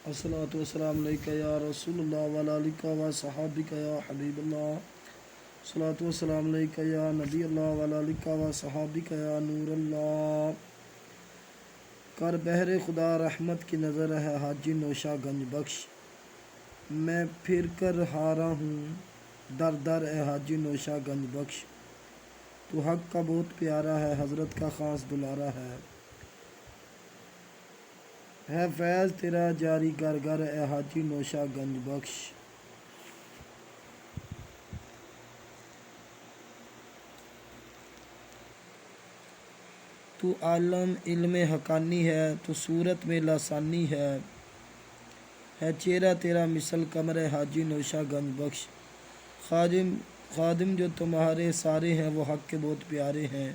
الصلاۃ والسلام علیکہ یا رسول اللہ وعلی آلکہ و صحابکہ یا حبیب اللہ۔ الصلاۃ والسلام علیکہ یا نبی اللہ وعلی آلکہ و صحابکہ یا نور اللہ۔ کر بحر خدا رحمت کی نظر ہے حاجی نوشہ گنج بخش، میں پھر کر ہارا ہوں در در اے حاجی نوشہ گنج بخش۔ تو حق کا بہت پیارا ہے، حضرت کا خاص دلارا ہے فیض تیرا جاری گر گر اے حاجی نوشہ گنج بخش۔ تو عالم علم حقانی ہے، تو صورت میں لسانی ہے چہرہ تیرا مثل قمر حاجی نوشہ گنج بخش۔ خادم جو تمہارے سارے ہیں وہ حق کے بہت پیارے ہیں،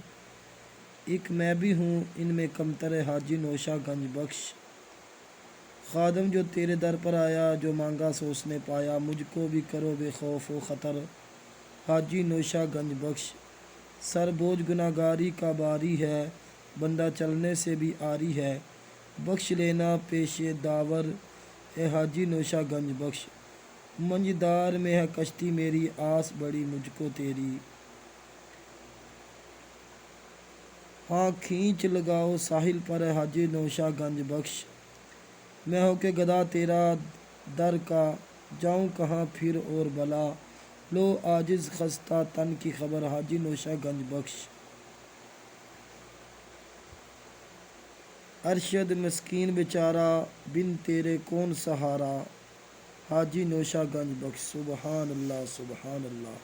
ایک میں بھی ہوں ان میں کمتر حاجی نوشہ گنج بخش۔ خادم جو تیرے در پر آیا، جو مانگا سو اس نے پایا، مجھ کو بھی کرو بے خوف و خطر حاجی نوشہ گنج بخش۔ سر بوجھ گناہ گاری کا باری ہے، بندہ چلنے سے بھی عاری ہے، بخش لینا پیش داور اے حاجی نوشہ گنج بخش۔ منجدار میں ہے کشتی میری، آس بڑی مجھ کو تیری، ہاں کھینچ لگاؤ ساحل پر اے حاجی نوشہ گنج بخش۔ میں ہو کے گدا تیرا در کا، جاؤں کہاں پھر اور بلا، لو عاجز خستہ تن کی خبر حاجی نوشہ گنج بخش۔ ارشد مسکین بیچارہ بن تیرے کون سہارا حاجی نوشہ گنج بخش۔ سبحان اللہ سبحان اللہ۔